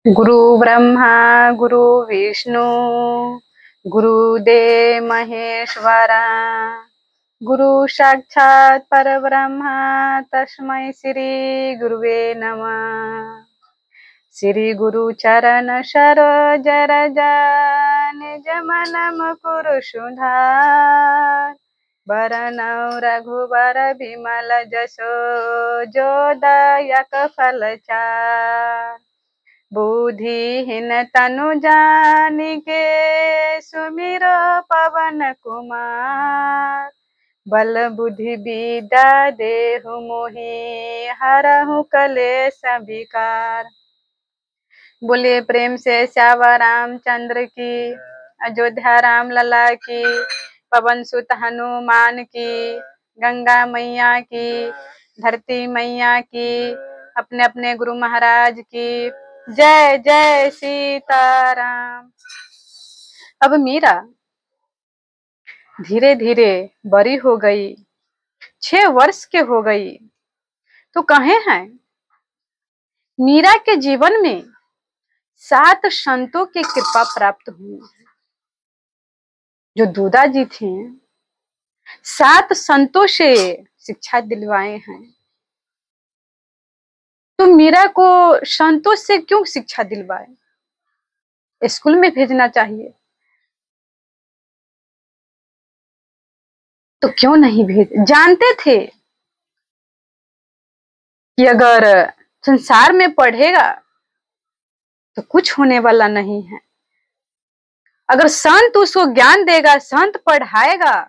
गुरु ब्रह्मा गुरु विष्णु गुरुदेव महेश्वरा गुरु साक्षात् परब्रह्म तस्मै श्री गुरुवे नमः। श्री गुरु चरण सरोज रज निज मन मुकुर सुधार बरनौ रघुबर विमल जसो जो दायक फल चार। बुद्धिहीन तनु जानिके सुमिरो पवन कुमार बल बुद्धि विद्या देहु मोहि हरहु कलेश विकार। बोलिए प्रेम से श्यावर रामचंद्र की, अयोध्या राम लला की, पवन सुत हनुमान की, गंगा मैया की, धरती मैया की, अपने अपने गुरु महाराज की जय जय सीताराम। अब मीरा धीरे धीरे बड़ी हो गई, 6 वर्ष के हो गई। तो कहे हैं मीरा के जीवन में 7 संतों की कृपा प्राप्त हुई। जो दूदा जी थे 7 संतों से शिक्षा दिलवाए हैं। तो मीरा को संतों से क्यों शिक्षा दिलवाए? स्कूल में भेजना चाहिए तो क्यों नहीं भेज? जानते थे कि अगर संसार में पढ़ेगा तो कुछ होने वाला नहीं है। अगर संत उसको ज्ञान देगा, संत पढ़ाएगा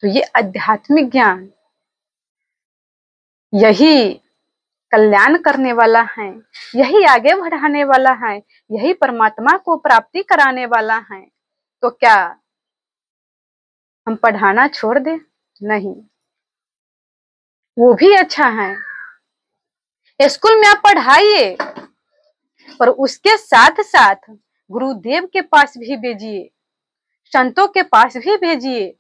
तो ये आध्यात्मिक ज्ञान यही कल्याण करने वाला है, यही आगे बढ़ाने वाला है, यही परमात्मा को प्राप्ति कराने वाला है। तो क्या हम पढ़ाना छोड़ दें? नहीं, वो भी अच्छा है। स्कूल में आप पढ़ाइए पर उसके साथ साथ गुरुदेव के पास भी भेजिए, संतों के पास भी भेजिए।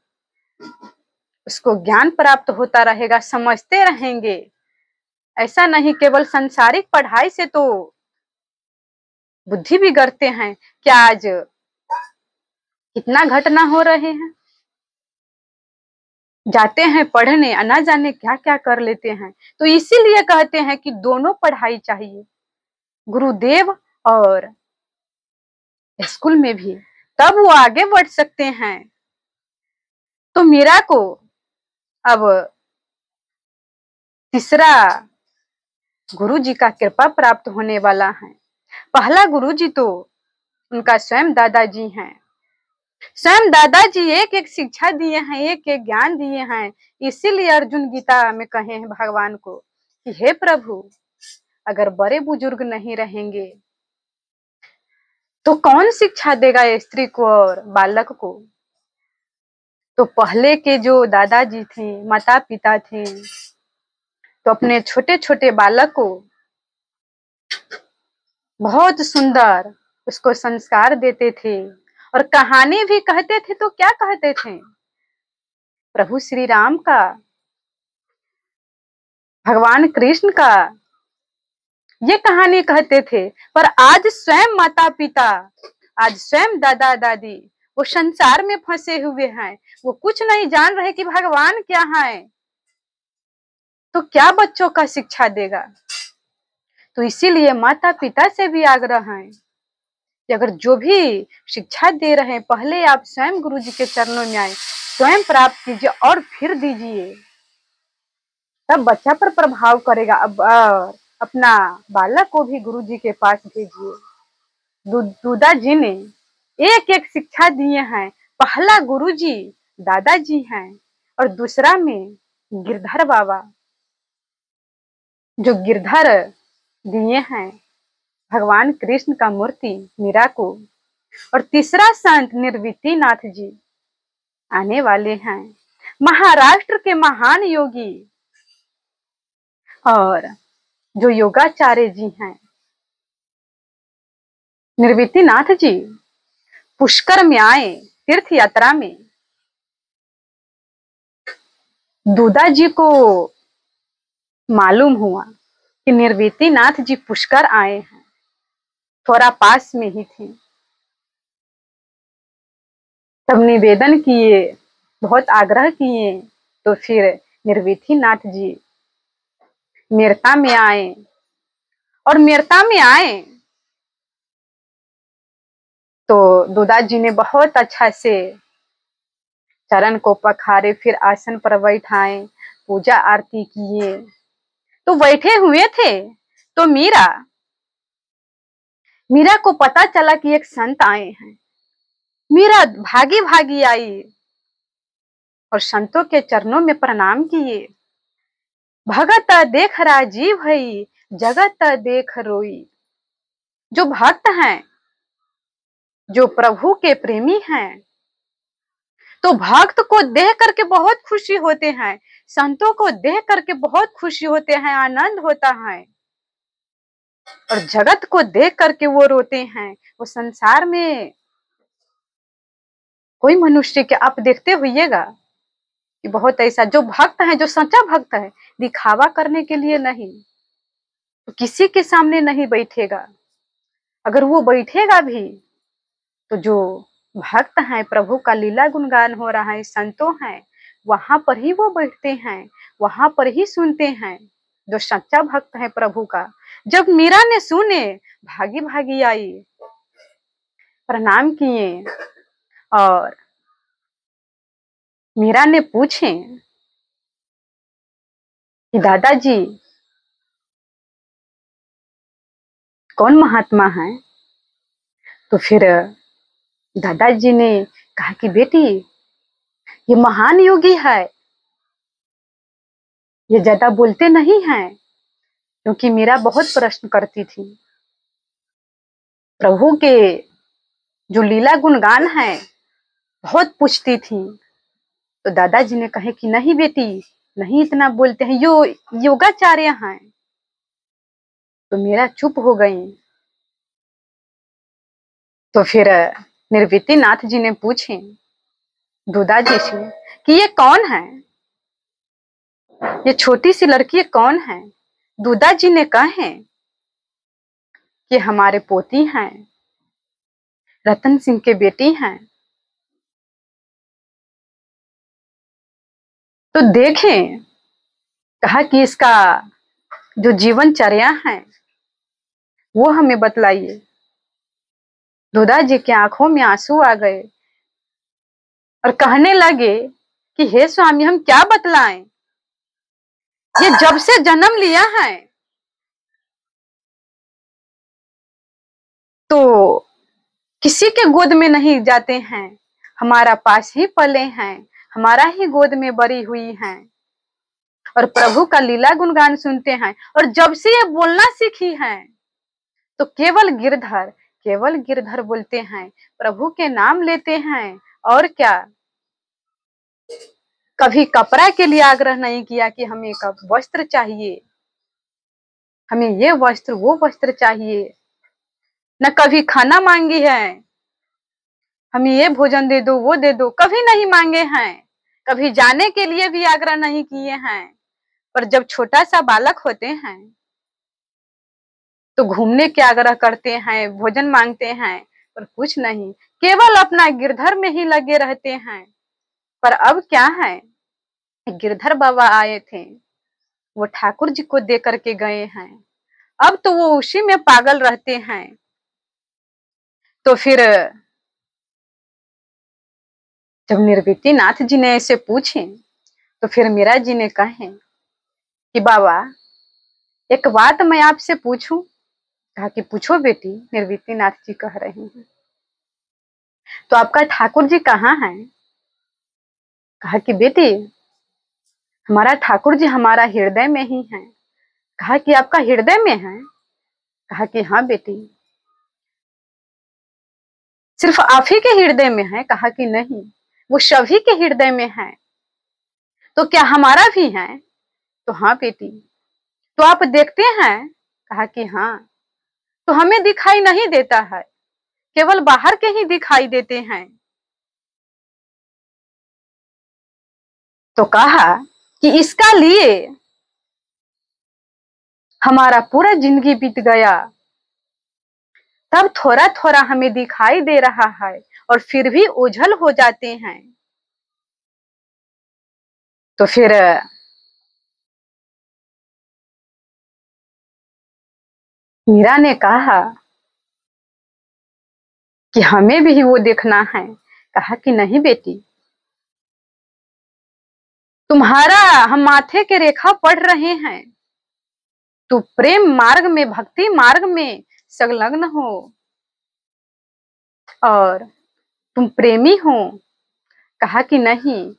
उसको ज्ञान प्राप्त होता रहेगा, समझते रहेंगे। ऐसा नहीं केवल सांसारिक पढ़ाई से तो बुद्धि बिगड़ते हैं। क्या आज कितना घटना हो रहे हैं, जाते हैं पढ़ने ना जाने क्या क्या कर लेते हैं। तो इसीलिए कहते हैं कि दोनों पढ़ाई चाहिए, गुरुदेव और स्कूल में भी, तब वो आगे बढ़ सकते हैं। तो मीरा को अब तीसरा गुरु जी का कृपा प्राप्त होने वाला है। पहला गुरु जी तो उनका स्वयं दादाजी हैं। स्वयं दादाजी एक एक शिक्षा दिए हैं, एक एक ज्ञान दिए हैं। इसीलिए अर्जुन गीता में कहे हैं भगवान को कि हे प्रभु, अगर बड़े बुजुर्ग नहीं रहेंगे तो कौन शिक्षा देगा स्त्री को और बालक को? तो पहले के जो दादाजी थे, माता पिता थे, तो अपने छोटे छोटे बालक को बहुत सुंदर उसको संस्कार देते थे और कहानी भी कहते थे। तो क्या कहते थे? प्रभु श्री राम का, भगवान कृष्ण का ये कहानी कहते थे। पर आज स्वयं माता पिता, आज स्वयं दादा दादी वो संसार में फंसे हुए हैं, वो कुछ नहीं जान रहे कि भगवान क्या है। तो क्या बच्चों का शिक्षा देगा? तो इसीलिए माता पिता से भी आग्रह है कि अगर जो भी शिक्षा दे रहे हैं, पहले आप स्वयं गुरु जी के चरणों में आए, स्वयं प्राप्त कीजिए और फिर दीजिए, तब बच्चा पर प्रभाव करेगा। अब अपना बालक को भी गुरु जी के पास भेजिए। दूदा जी ने एक एक शिक्षा दिए हैं। पहला गुरु जी दादाजी हैं और दूसरा में गिरधर बाबा, जो गिरधर दिए हैं भगवान कृष्ण का मूर्ति मीरा को। और तीसरा संत निर्विति नाथ जी आने वाले हैं, महाराष्ट्र के महान योगी और जो योगाचार्य जी हैं। निर्विति नाथ जी पुष्कर में आए, तीर्थ यात्रा में। दूदा जी को मालूम हुआ कि निर्विति नाथ जी पुष्कर आए हैं, थोड़ा पास में ही थे। तब निवेदन किए, बहुत आग्रह किए, तो फिर निर्विति नाथ जी मेरता में आए, और मेरता में आए तो दुदा जी ने बहुत अच्छा से चरण को पखारे, फिर आसन पर बैठाए, पूजा आरती किए। तो बैठे हुए थे तो मीरा को पता चला कि एक संत आए हैं। मीरा भागी भागी आई और संतों के चरणों में प्रणाम किए। भगत देख राजी भई, जगत देख रोई। जो भक्त हैं, जो प्रभु के प्रेमी हैं, तो भक्त को देख करके बहुत खुशी होते हैं, संतों को देख करके बहुत खुशी होते हैं, आनंद होता है। और जगत को देख करके वो रोते हैं। वो संसार में कोई मनुष्य के आप देखते होइएगा कि बहुत ऐसा जो भक्त है, जो सच्चा भक्त है, दिखावा करने के लिए नहीं, तो किसी के सामने नहीं बैठेगा। अगर वो बैठेगा भी तो जो भक्त हैं, प्रभु का लीला गुणगान हो रहा है, संतों हैं, वहां पर ही वो बैठते हैं, वहां पर ही सुनते हैं, जो सच्चा भक्त है प्रभु का। जब मीरा ने सुने, भागी भागी आई, प्रणाम किए, और मीरा ने पूछे कि दादाजी कौन महात्मा है? तो फिर दादाजी ने कहा कि बेटी, ये महान योगी है, ये ज्यादा बोलते नहीं हैं। क्योंकि मीरा बहुत प्रश्न करती थी, प्रभु के जो लीला गुणगान है बहुत पूछती थी। तो दादाजी ने कहे कि नहीं बेटी, नहीं इतना बोलते हैं, योगाचार्य हैं। तो मीरा चुप हो गई। तो फिर निर्विति नाथ जी ने पूछे दुदा जी से कि ये कौन है, ये छोटी सी लड़की कौन है? दुदा जी ने कहे कि हमारे पोती हैं, रतन सिंह के बेटी हैं। तो देखें, कहा कि इसका जो जीवनचर्या है वो हमें बतलाइए। दुदा जी की आंखों में आंसू आ गए और कहने लगे कि हे स्वामी, हम क्या बतलाएं, ये जब से जन्म लिया है तो किसी के गोद में नहीं जाते हैं, हमारा पास ही पले हैं, हमारा ही गोद में बड़ी हुई हैं, और प्रभु का लीला गुणगान सुनते हैं। और जब से ये बोलना सीखी हैं तो केवल गिरधर बोलते हैं, प्रभु के नाम लेते हैं। और क्या, कभी कपड़ा के लिए आग्रह नहीं किया कि हमें कब वस्त्र चाहिए, हमें ये वस्त्र वो वस्त्र चाहिए। न कभी खाना मांगी है, हमें ये भोजन दे दो वो दे दो, कभी नहीं मांगे हैं। कभी जाने के लिए भी आग्रह नहीं किए हैं। पर जब छोटा सा बालक होते हैं तो घूमने के आग्रह करते हैं, भोजन मांगते हैं, पर कुछ नहीं, केवल अपना गिरधर में ही लगे रहते हैं। पर अब क्या है, गिरधर बाबा आए थे, वो ठाकुर जी को दे करके गए हैं, अब तो वो उसी में पागल रहते हैं। तो फिर जब निर्विति नाथ जी ने ऐसे पूछे तो फिर मीरा जी ने कहे कि बाबा, एक बात मैं आपसे पूछूं? कहा कि पूछो बेटी, निर्विति नाथ जी कह रहे हैं। तो आपका ठाकुर जी कहाँ है? कहा कि बेटी, हमारा ठाकुर जी हमारा हृदय में ही है। कहा कि आपका हृदय में है? कहा कि हाँ बेटी, सिर्फ आप ही के हृदय में है? कहा कि नहीं, वो सभी के हृदय में है। तो क्या हमारा भी है? तो हाँ बेटी। तो आप देखते हैं? कहा कि हाँ। तो हमें दिखाई नहीं देता है, केवल बाहर के ही दिखाई देते हैं। तो कहा कि इसका लिए हमारा पूरा जिंदगी बीत गया, तब थोड़ा थोड़ा हमें दिखाई दे रहा है और फिर भी ओझल हो जाते हैं। तो फिर मीरा ने कहा कि हमें भी वो देखना है। कहा कि नहीं बेटी, तुम्हारा हम माथे के रेखा पढ़ रहे हैं, तू प्रेम मार्ग में, भक्ति मार्ग में संलग्न हो और तुम प्रेमी हो। कहा कि नहीं,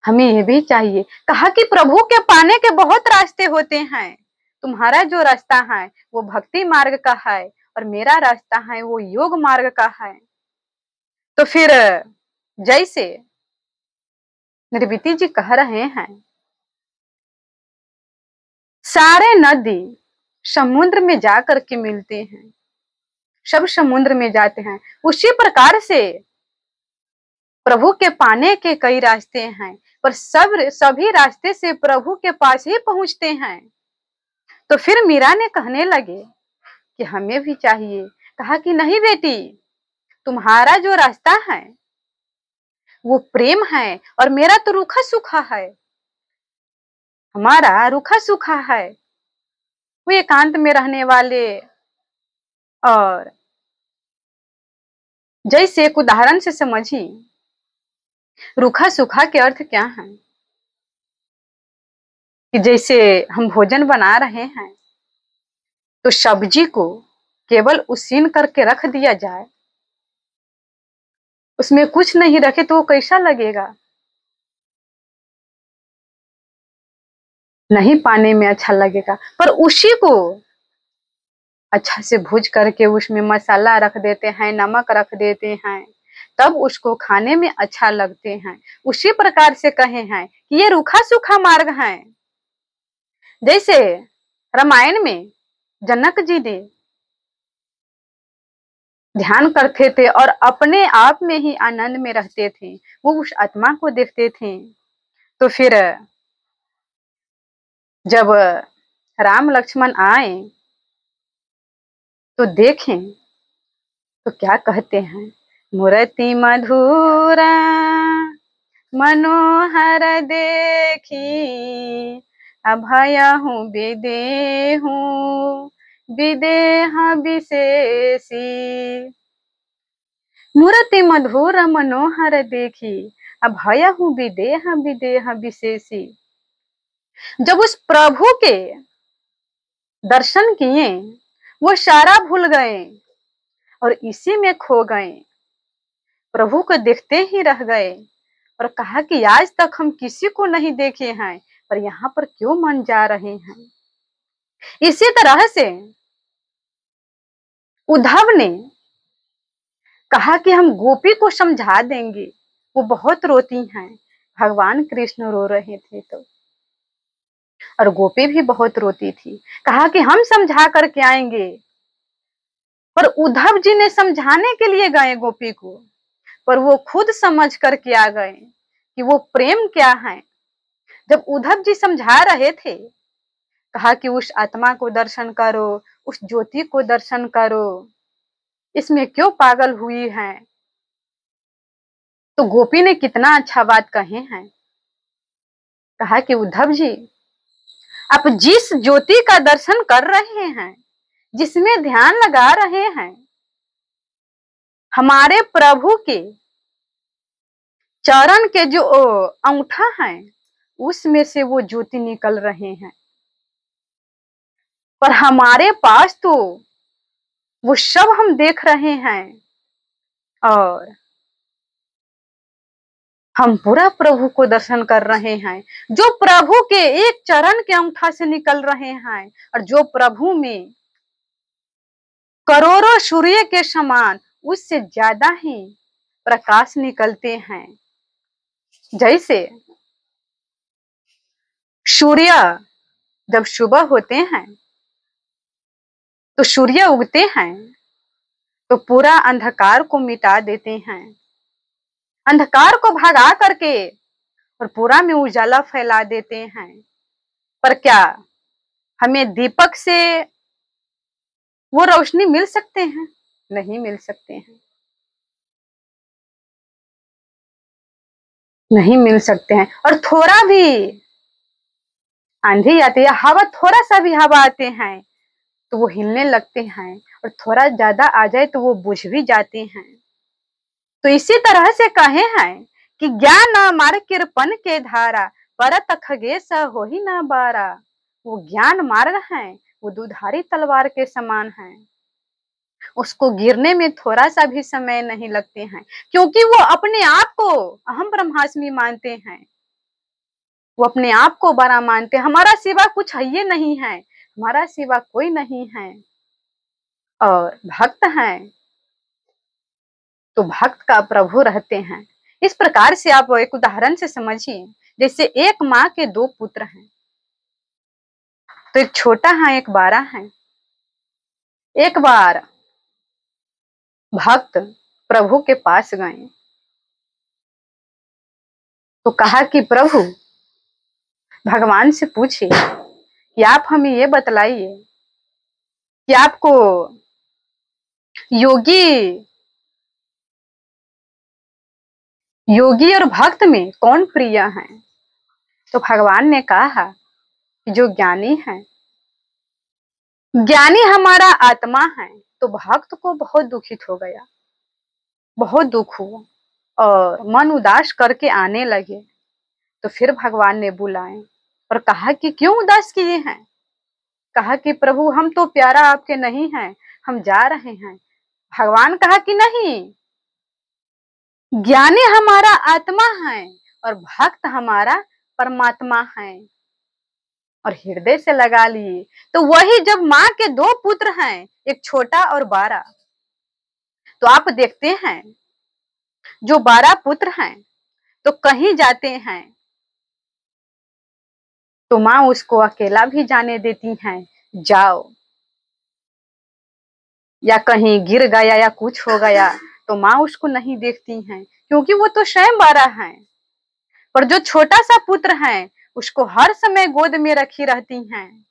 हमें ये भी चाहिए। कहा कि प्रभु के पाने के बहुत रास्ते होते हैं, तुम्हारा जो रास्ता है वो भक्ति मार्ग का है और मेरा रास्ता है वो योग मार्ग का है। तो फिर जैसे निर्विति जी कह रहे हैं, सारे नदी समुद्र में जाकर के मिलते हैं, सब समुद्र में जाते हैं, उसी प्रकार से प्रभु के पाने के कई रास्ते हैं, पर सभी रास्ते से प्रभु के पास ही पहुंचते हैं। तो फिर मीरा ने कहने लगे कि हमें भी चाहिए। कहा कि नहीं बेटी, तुम्हारा जो रास्ता है वो प्रेम है और मेरा तो रूखा सूखा है। हमारा रूखा सूखा है, वो एकांत में रहने वाले। और जैसे एक उदाहरण से समझिए, रूखा सूखा के अर्थ क्या है कि जैसे हम भोजन बना रहे हैं तो सब्जी को केवल उसीन करके रख दिया जाए, उसमें कुछ नहीं रखे तो वो कैसा लगेगा? नहीं पाने में अच्छा लगेगा। पर उसी को अच्छा से भूज करके उसमें मसाला रख देते हैं, नमक रख देते हैं, तब उसको खाने में अच्छा लगते हैं। उसी प्रकार से कहे हैं कि ये रूखा सूखा मार्ग है। जैसे रामायण में जनक जी ने ध्यान करते थे और अपने आप में ही आनंद में रहते थे, वो उस आत्मा को देखते थे। तो फिर जब राम लक्ष्मण आए तो देखें तो क्या कहते हैं, मूर्ति मधुरा मनोहर देखी, अभयहु विदेहु विदेह विशेषी। मूर्ति मधुर मनोहर देखी, अभयहु विदेह विदेह विशेषी। जब उस प्रभु के दर्शन किए वो सारा भूल गए और इसी में खो गए, प्रभु को देखते ही रह गए और कहा कि आज तक हम किसी को नहीं देखे हैं, पर यहाँ पर क्यों मन जा रहे हैं। इसी तरह से उद्धव ने कहा कि हम गोपी को समझा देंगे, वो बहुत रोती हैं। भगवान कृष्ण रो रहे थे तो, और गोपी भी बहुत रोती थी। कहा कि हम समझा करके आएंगे, पर उद्धव जी ने समझाने के लिए गए गोपी को, पर वो खुद समझ करके आ गए कि वो प्रेम क्या है। जब उद्धव जी समझा रहे थे, कहा कि उस आत्मा को दर्शन करो, उस ज्योति को दर्शन करो, इसमें क्यों पागल हुई है। तो गोपी ने कितना अच्छा बात कहे हैं। कहा कि उद्धव जी, आप जिस ज्योति का दर्शन कर रहे हैं, जिसमें ध्यान लगा रहे हैं, हमारे प्रभु के चरण के जो अंगूठा है उसमें से वो ज्योति निकल रहे हैं, पर हमारे पास तो वो सब हम देख रहे हैं और हम पूरा प्रभु को दर्शन कर रहे हैं, जो प्रभु के एक चरण के अंगूठा से निकल रहे हैं और जो प्रभु में करोड़ों सूर्य के समान उससे ज्यादा ही प्रकाश निकलते हैं। जैसे सूर्य जब सुबह होते हैं तो सूर्य उगते हैं तो पूरा अंधकार को मिटा देते हैं, अंधकार को भगा करके और पूरा में उजाला फैला देते हैं। पर क्या हमें दीपक से वो रोशनी मिल सकते हैं? नहीं मिल सकते हैं, नहीं मिल सकते हैं। और थोड़ा भी आंधी आती है, हवा, थोड़ा सा भी हवा आते हैं तो वो हिलने लगते हैं, और थोड़ा ज्यादा आ जाए तो वो बुझ भी जाते हैं। तो इसी तरह से कहे हैं कि ज्ञान मार कृपन के धारा, परत खगेश हो ही ना बारा। वो ज्ञान मार्ग है, वो दुधारी तलवार के समान है, उसको गिरने में थोड़ा सा भी समय नहीं लगते हैं, क्योंकि वो अपने आप को अहम ब्रह्मास्मि मानते हैं। वो अपने आप को बड़ा मानते हैं, हमारा सिवा कुछ है ये नहीं है, हमारा सिवा कोई नहीं है। और भक्त हैं तो भक्त का प्रभु रहते हैं। इस प्रकार से आप एक उदाहरण से समझिए, जैसे एक माँ के दो पुत्र हैं, तो एक छोटा है एक बड़ा है। एक बार भक्त प्रभु के पास गए तो कहा कि प्रभु, भगवान से पूछिए कि आप हमें ये बतलाइए कि आपको योगी योगी और भक्त में कौन प्रिय है? तो भगवान ने कहा कि जो ज्ञानी है, ज्ञानी हमारा आत्मा है। तो भक्त को बहुत दुखित हो गया, बहुत दुख हुआ और मन उदास करके आने लगे। तो फिर भगवान ने बुलाए और कहा कि क्यों उदास किए हैं? कहा कि प्रभु, हम तो प्यारा आपके नहीं हैं, हम जा रहे हैं। भगवान कहा कि नहीं, ज्ञानी हमारा आत्मा है और भक्त हमारा परमात्मा है। और हृदय से लगा लिए। तो वही जब माँ के दो पुत्र हैं, एक छोटा और बड़ा, तो आप देखते हैं जो 12 पुत्र हैं तो कहीं जाते हैं तो माँ उसको अकेला भी जाने देती हैं, जाओ। या कहीं गिर गया या कुछ हो गया तो माँ उसको नहीं देखती हैं, क्योंकि वो तो स्वयं 12 हैं। पर जो छोटा सा पुत्र है उसको हर समय गोद में रखी रहती हैं,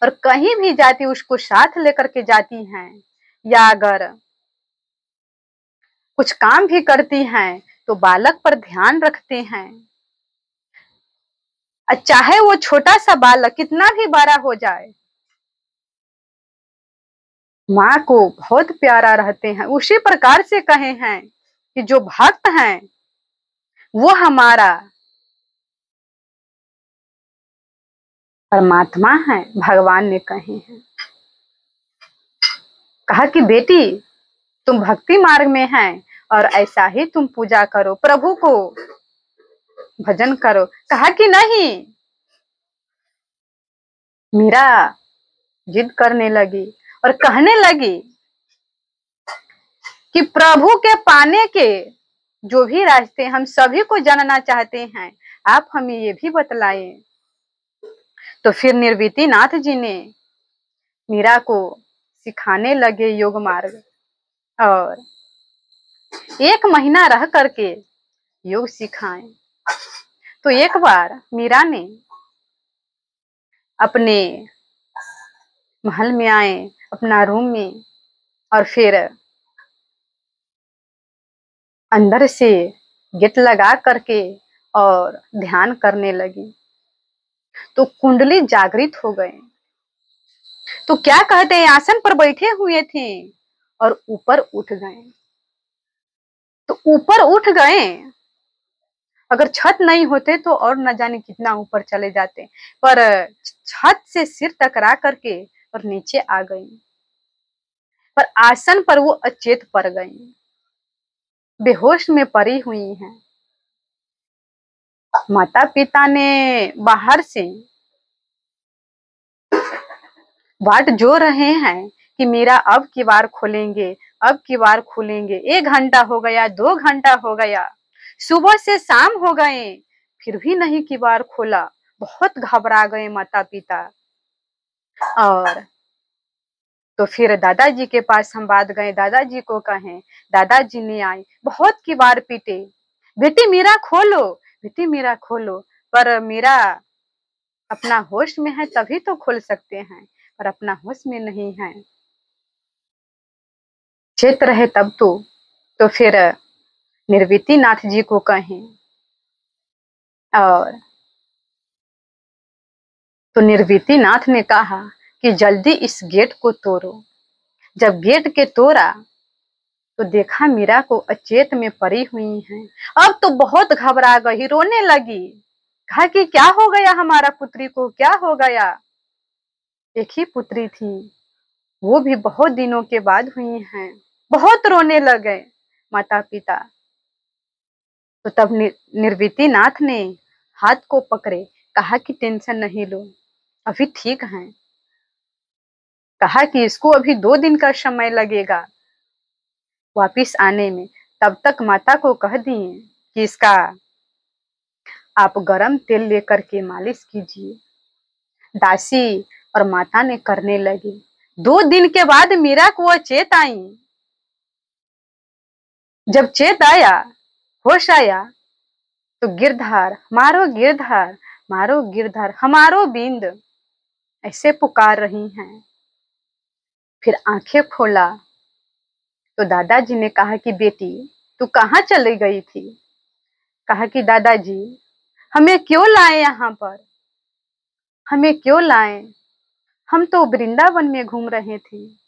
और कहीं भी जाती उसको साथ लेकर के जाती हैं। या अगर कुछ काम भी करती हैं तो बालक पर ध्यान रखते हैं, चाहे वो छोटा सा बालक कितना भी बड़ा हो जाए, माँ को बहुत प्यारा रहते हैं। उसी प्रकार से कहे हैं कि जो भक्त हैं वो हमारा परमात्मा है, भगवान ने कहे हैं। कहा कि बेटी, तुम भक्ति मार्ग में हैं और ऐसा ही तुम पूजा करो, प्रभु को भजन करो। कहा कि नहीं, मीरा जिद करने लगी और कहने लगी कि प्रभु के पाने के जो भी रास्ते हम सभी को जानना चाहते हैं, आप हमें ये भी बतलाएं। तो फिर निर्विति नाथ जी ने मीरा को सिखाने लगे योग मार्ग, और 1 महीना रह करके योग सिखाएं। तो एक बार मीरा ने अपने महल में आए, अपना रूम में, और फिर अंदर से गेट लगा करके और ध्यान करने लगी। तो कुंडली जागृत हो गए। तो क्या कहते हैं, आसन पर बैठे हुए थे और ऊपर उठ गए। तो ऊपर उठ गए, अगर छत नहीं होते तो और न जाने कितना ऊपर चले जाते, पर छत से सिर टकरा करके और नीचे आ गई। पर आसन पर वो अचेत पड़ गई, बेहोश में पड़ी हुई हैं। माता पिता ने बाहर से बाट जो रहे हैं कि मेरा अब की बार खोलेंगे, अब की बार खोलेंगे। 1 घंटा हो गया, 2 घंटा हो गया, सुबह से शाम हो गए, फिर भी नहीं की बार खोला। बहुत घबरा गए माता पिता। और तो फिर दादाजी के पास हम बात गए, दादाजी को कहें, दादाजी ने आए, बहुत की बार पीटे, बेटी मीरा खोलो, बेटी मीरा खोलो। पर मीरा अपना होश में है तभी तो खोल सकते हैं, पर अपना होश में नहीं है। चेत रहे तब तो फिर निर्विति नाथ जी को कहें। और तो निर्विति नाथ ने कहा कि जल्दी इस गेट को तोड़ो। जब गेट के तोड़ा तो देखा मीरा को अचेत में पड़ी हुई हैं। अब तो बहुत घबरा गई, रोने लगी। कहा कि क्या हो गया हमारा पुत्री को, क्या हो गया। एक ही पुत्री थी, वो भी बहुत दिनों के बाद हुई हैं। बहुत रोने लगे माता पिता। तो तब निर्विति नाथ ने हाथ को पकड़े, कहा कि टेंशन नहीं लो, अभी ठीक है। कहा कि इसको अभी 2 दिन का समय लगेगा वापिस आने में। तब तक माता को कह दिए कि इसका आप गरम तेल लेकर के मालिश कीजिए। दासी और माता ने करने लगी। 2 दिन के बाद मीरा को वह चेत आई। जब चेत आया, होश आया, तो गिरधर मारो, गिरधर मारो, गिरधर हमारो बिंद, ऐसे पुकार रही हैं। फिर आंखें खोला तो दादाजी ने कहा कि बेटी तू कहाँ चली गई थी। कहा कि दादाजी हमें क्यों लाए यहाँ पर, हमें क्यों लाए, हम तो वृंदावन में घूम रहे थे।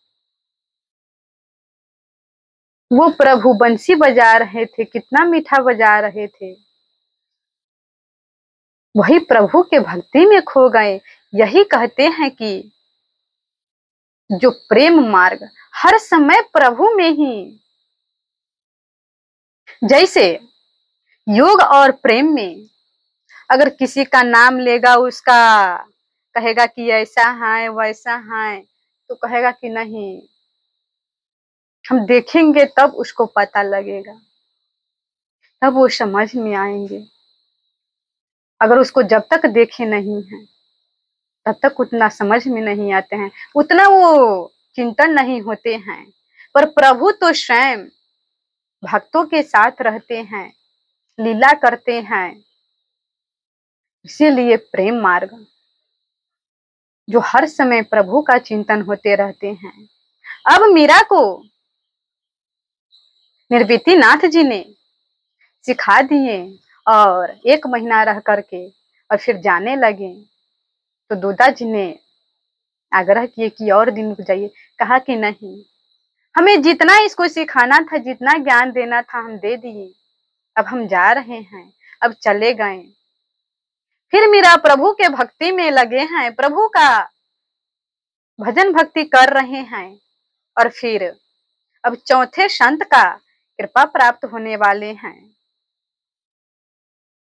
वो प्रभु बंसी बजा रहे थे, कितना मीठा बजा रहे थे। वही प्रभु के भक्ति में खो गए। यही कहते हैं कि जो प्रेम मार्ग हर समय प्रभु में ही, जैसे योग और प्रेम में अगर किसी का नाम लेगा, उसका कहेगा कि ऐसा है वैसा है, तो कहेगा कि नहीं, हम देखेंगे तब उसको पता लगेगा, तब वो समझ में आएंगे। अगर उसको जब तक देखे नहीं है तब तक उतना समझ में नहीं आते हैं, उतना वो चिंतन नहीं होते हैं। पर प्रभु तो स्वयं भक्तों के साथ रहते हैं, लीला करते हैं। इसीलिए प्रेम मार्ग जो हर समय प्रभु का चिंतन होते रहते हैं। अब मीरा को निर्विति नाथ जी ने सिखा दिए और 1 महीना रह करके और फिर जाने लगे। तो दूधा जी ने आग्रह किए कि और दिन रुक जाइए। कहा कि नहीं, हमें जितना इसको सिखाना था, जितना ज्ञान देना था, हम दे दिए, अब हम जा रहे हैं, अब चले गए। फिर मीरा प्रभु के भक्ति में लगे हैं, प्रभु का भजन भक्ति कर रहे हैं। और फिर अब चौथे संत का कृपा प्राप्त होने वाले हैं।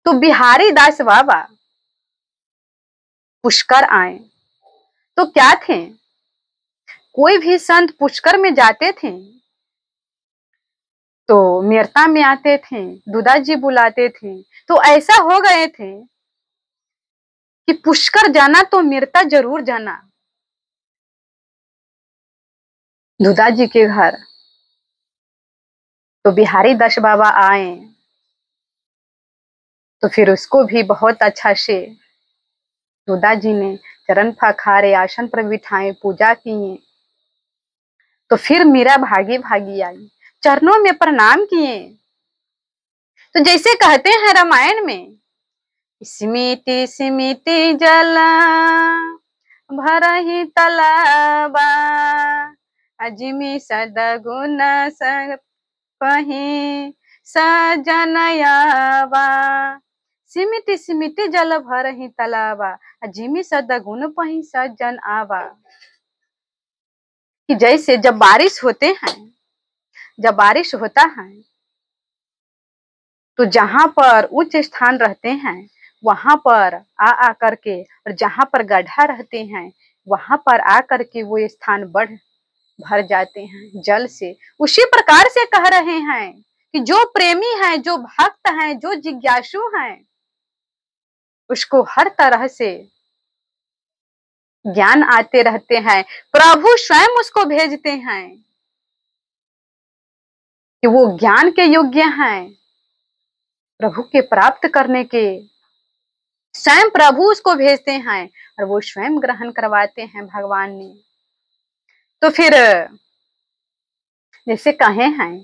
तो बिहारी दास बाबा पुष्कर आए। तो क्या थे, कोई भी संत पुष्कर में जाते थे तो मेरता में आते थे, दूधा जी बुलाते थे। तो ऐसा हो गए थे कि पुष्कर जाना तो मेरता जरूर जाना। दूधा जी के घर तो बिहारी दास बाबा आए। तो फिर उसको भी बहुत अच्छा से दूधा जी ने चरण पखारे, आसन पर बिठाए, पूजा किए। तो फिर मीरा भागी भागी आई, चरणों में प्रणाम किए। तो जैसे कहते हैं रामायण में, स्मिति स्मिति जला भरहि तलाबा, अजमी सदगुण पही सजनयावा। सिमिति सिमिति जल भरहि तलाबा, अजिमी सदगुण पही सजन आवा। कि जैसे जब बारिश होते हैं, जब बारिश होता है तो जहां पर उच्च स्थान रहते हैं वहां पर आ करके, और जहां पर गड्ढा रहते हैं वहां पर आ करके वो स्थान भर जाते हैं जल से। उसी प्रकार से कह रहे हैं कि जो प्रेमी है, जो भक्त है, जो जिज्ञासु है, उसको हर तरह से ज्ञान आते रहते हैं। प्रभु स्वयं उसको भेजते हैं कि वो ज्ञान के योग्य हैं, प्रभु के प्राप्त करने के स्वयं प्रभु उसको भेजते हैं और वो स्वयं ग्रहण करवाते हैं भगवान ने। तो फिर जैसे कहे हैं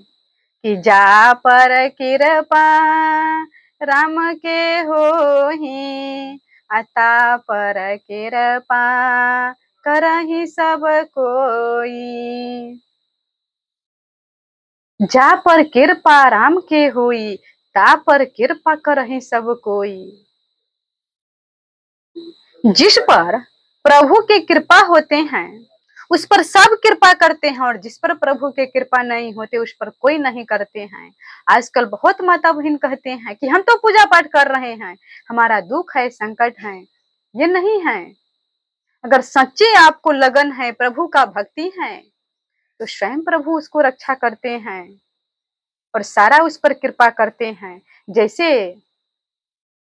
कि जा पर कृपा राम के होहि, अता पर कृपा करहि सब कोई। जा पर कृपा राम के होई, ता पर कृपा करहि सब कोई। जिस पर प्रभु की कृपा होते हैं उस पर सब कृपा करते हैं, और जिस पर प्रभु के कृपा नहीं होते उस पर कोई नहीं करते हैं। आजकल बहुत माता बहन कहते हैं कि हम तो पूजा पाठ कर रहे हैं, हमारा दुख है, संकट है। ये नहीं है। अगर सच्चे आपको लगन है, प्रभु का भक्ति है, तो स्वयं प्रभु उसको रक्षा करते हैं और सारा उस पर कृपा करते हैं। जैसे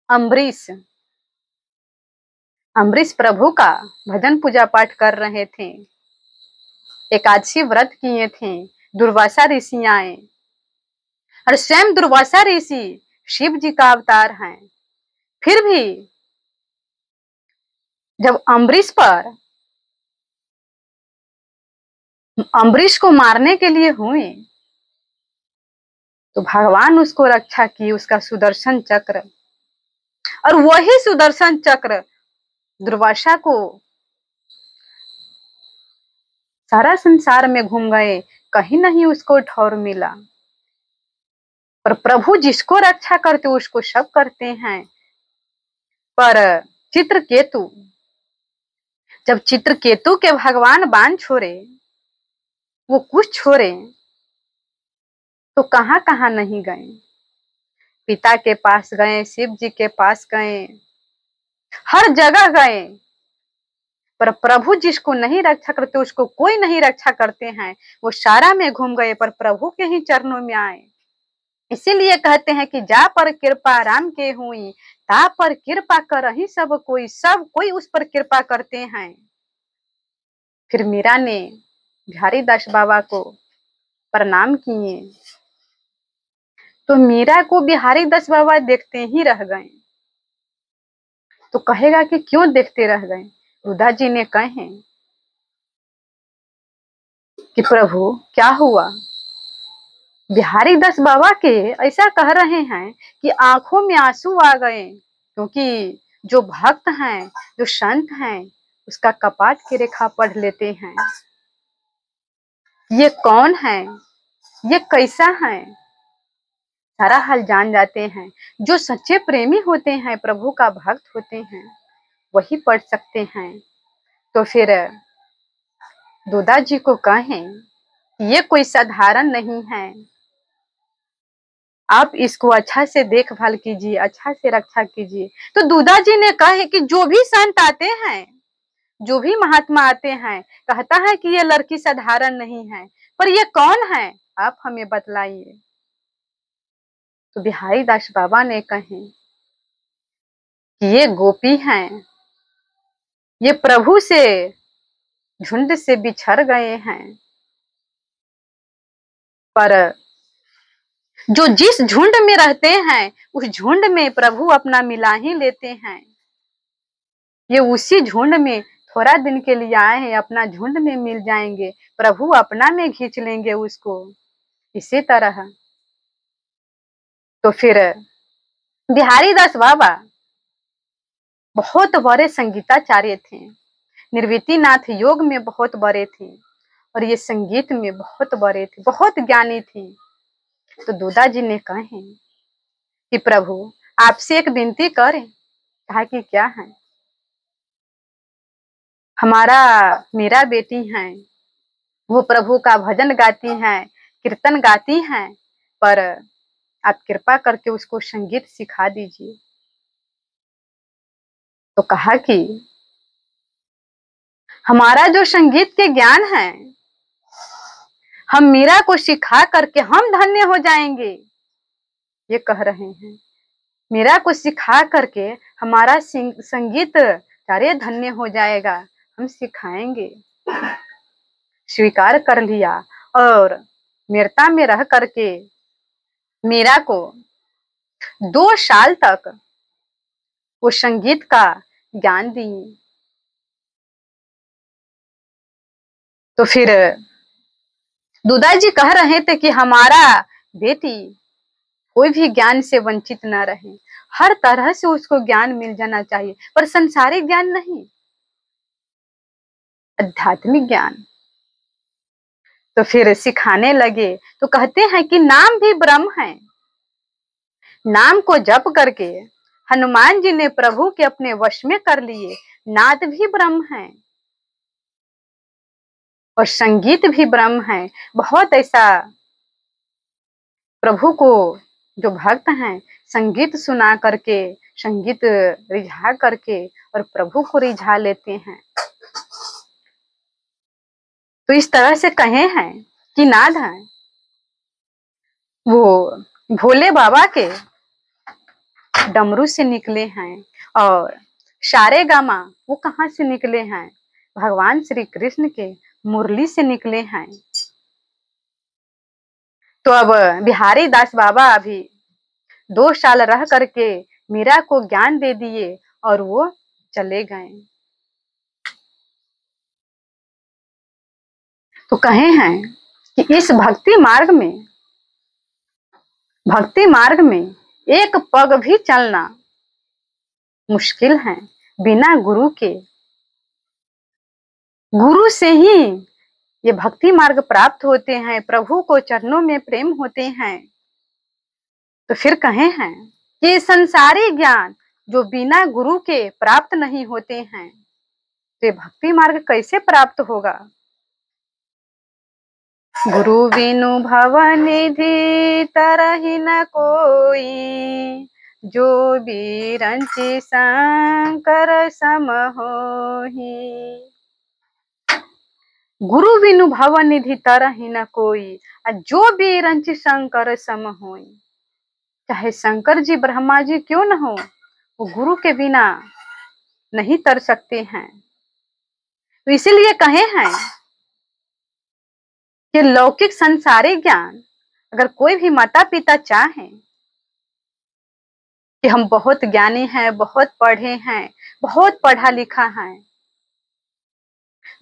अम्बरीश प्रभु का भजन पूजा पाठ कर रहे थे, एकादशी व्रत किए थे, दुर्वासा ऋषि आए, और स्वयं दुर्वासा ऋषि शिव जी का अवतार हैं। फिर भी जब अम्बरीश को मारने के लिए हुए तो भगवान उसको रक्षा की, उसका सुदर्शन चक्र, और वही सुदर्शन चक्र दुर्वासा को सारा संसार में घूम गए, कहीं नहीं उसको ठौर मिला। पर प्रभु जिसको रक्षा करते उसको सब करते हैं। पर चित्रकेतु, जब चित्रकेतु के भगवान बाण छोड़े, वो कुछ छोड़े तो कहां कहां नहीं गए। पिता के पास गए, शिव जी के पास गए, हर जगह गए, पर प्रभु जिसको नहीं रक्षा करते उसको कोई नहीं रक्षा करते हैं। वो सारा में घूम गए पर प्रभु के ही चरणों में आए। इसीलिए कहते हैं कि जा पर कृपा राम के हुई, ता पर कृपा करहि सब कोई। सब कोई उस पर कृपा करते हैं। फिर मीरा ने बिहारी दास बाबा को प्रणाम किए तो मीरा को बिहारी दास बाबा देखते ही रह गए। तो कहेगा कि क्यों देखते रह गए। रुदा जी ने कहे कि प्रभु क्या हुआ। बिहारी दास बाबा के ऐसा कह रहे हैं कि आंखों में आंसू आ गए, क्योंकि जो भक्त हैं, जो संत हैं, उसका कपाट की रेखा पढ़ लेते हैं। ये कौन है, ये कैसा है, सारा हाल जान जाते हैं। जो सच्चे प्रेमी होते हैं, प्रभु का भक्त होते हैं, वही पढ़ सकते हैं। तो फिर दुदा जी को कहें ये कोई साधारण नहीं है, आप इसको अच्छा से देखभाल कीजिए, अच्छा से रक्षा कीजिए। तो दुदा जी ने कहे कि जो भी संत आते हैं, जो भी महात्मा आते हैं, कहता है कि ये लड़की साधारण नहीं है, पर ये कौन है, आप हमें बतलाइए। तो बिहारी दास बाबा ने कहे कि ये गोपी हैं, ये प्रभु से झुंड से बिछड़ गए हैं, पर जो जिस झुंड में रहते हैं उस झुंड में प्रभु अपना मिला ही लेते हैं। ये उसी झुंड में थोड़ा दिन के लिए आए हैं, अपना झुंड में मिल जाएंगे, प्रभु अपना में खींच लेंगे उसको। इसी तरह तो फिर बिहारी दास बाबा बहुत बड़े संगीताचार्य थे, निर्विति नाथ योग में बहुत बड़े थे, और ये संगीत में बहुत बड़े थे, बहुत ज्ञानी थे। तो दुदा जी ने कहे कि प्रभु आपसे एक विनती करें। कहा कि क्या है। हमारा मेरा बेटी है, वो प्रभु का भजन गाती हैं, कीर्तन गाती हैं, पर आप कृपा करके उसको संगीत सिखा दीजिए। तो कहा कि हमारा जो संगीत के ज्ञान है, हम मीरा को सिखा करके हम धन्य हो जाएंगे, ये कह रहे हैं। मीरा को सिखा करके हमारा संगीत कार्य धन्य हो जाएगा, हम सिखाएंगे। स्वीकार कर लिया और मीरता में रह करके मीरा को 2 साल तक वो संगीत का ज्ञान दिए। तो फिर दुदा जी कह रहे थे कि हमारा बेटी कोई भी ज्ञान से वंचित ना रहे, हर तरह से उसको ज्ञान मिल जाना चाहिए, पर संसारिक ज्ञान नहीं, आध्यात्मिक ज्ञान। तो फिर सिखाने लगे। तो कहते हैं कि नाम भी ब्रह्म है, नाम को जप करके हनुमान जी ने प्रभु के अपने वश में कर लिए। नाद भी ब्रह्म है और संगीत भी ब्रह्म है। बहुत ऐसा प्रभु को जो भक्त हैं संगीत सुना करके, संगीत रिझा करके और प्रभु को रिझा लेते हैं। तो इस तरह से कहे हैं कि नाद है वो भोले बाबा के डमरू से निकले हैं, और सारे गामा वो कहाँ से निकले हैं? भगवान श्री कृष्ण के मुरली से निकले हैं। तो अब बिहारी दास बाबा अभी 2 साल रह करके मीरा को ज्ञान दे दिए और वो चले गए। तो कहे हैं कि इस भक्ति मार्ग में एक पग भी चलना मुश्किल है बिना गुरु के। गुरु से ही ये भक्ति मार्ग प्राप्त होते हैं, प्रभु को चरणों में प्रेम होते हैं। तो फिर कहे हैं कि संसारी ज्ञान जो बिना गुरु के प्राप्त नहीं होते हैं, तो भक्ति मार्ग कैसे प्राप्त होगा? गुरु बिनु भवनिधि तरहि न कोई, जो बिरंचि शंकर सम होहि। गुरु बिनु भवनिधि तरहि न कोई, जो बिरंचि शंकर सम होई। चाहे शंकर जी ब्रह्मा जी क्यों न हो, वो गुरु के बिना नहीं तर सकते हैं। तो इसीलिए कहे हैं कि लौकिक संसारिक ज्ञान अगर कोई भी माता पिता चाहें कि हम बहुत ज्ञानी हैं, बहुत पढ़े हैं, बहुत पढ़ा लिखा है,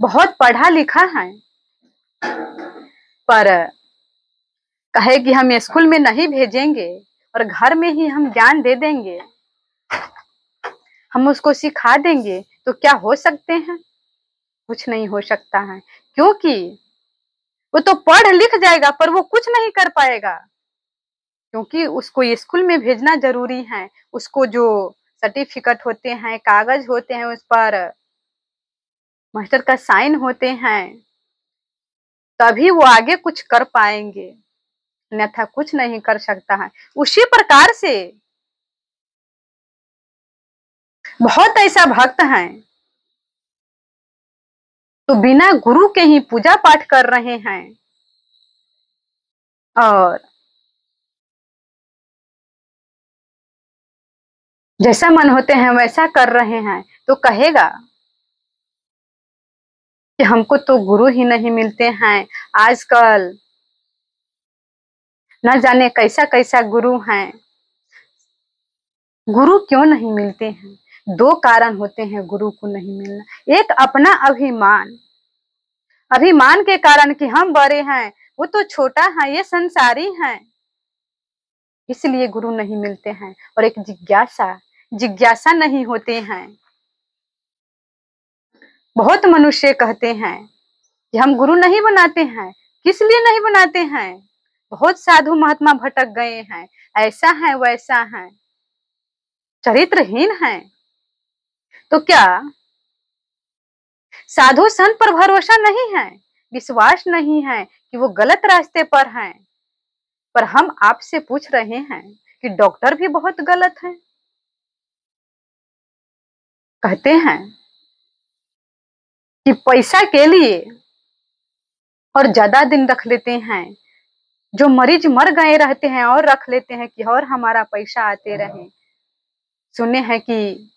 बहुत पढ़ा लिखा है, पर कहे कि हम स्कूल में नहीं भेजेंगे और घर में ही हम ज्ञान दे देंगे, हम उसको सिखा देंगे, तो क्या हो सकते हैं? कुछ नहीं हो सकता है, क्योंकि वो तो पढ़ लिख जाएगा पर वो कुछ नहीं कर पाएगा, क्योंकि उसको स्कूल में भेजना जरूरी है। उसको जो सर्टिफिकेट होते हैं, कागज होते हैं, उस पर मास्टर का साइन होते हैं, तभी वो आगे कुछ कर पाएंगे, अन्यथा कुछ नहीं कर सकता है। उसी प्रकार से बहुत ऐसा भक्त हैं तो बिना गुरु के ही पूजा पाठ कर रहे हैं और जैसा मन होते हैं वैसा कर रहे हैं, तो कहेगा कि हमको तो गुरु ही नहीं मिलते हैं। आजकल न जाने कैसा कैसा गुरु हैं। गुरु क्यों नहीं मिलते हैं? 2 कारण होते हैं गुरु को नहीं मिलना। एक अपना अभिमान, अभिमान के कारण कि हम बड़े हैं, वो तो छोटा है, ये संसारी हैं, इसलिए गुरु नहीं मिलते हैं। और एक जिज्ञासा नहीं होते हैं। बहुत मनुष्य कहते हैं कि हम गुरु नहीं बनाते हैं। किस लिए नहीं बनाते हैं? बहुत साधु महात्मा भटक गए हैं, ऐसा है वैसा है, चरित्रहीन है। तो क्या साधु संत पर भरोसा नहीं है, विश्वास नहीं है कि वो गलत रास्ते पर हैं? पर हम आपसे पूछ रहे हैं कि डॉक्टर भी बहुत गलत है। कहते हैं कि पैसा के लिए और ज्यादा दिन रख लेते हैं, जो मरीज मर गए रहते हैं और रख लेते हैं कि और हमारा पैसा आते रहे। सुने हैं कि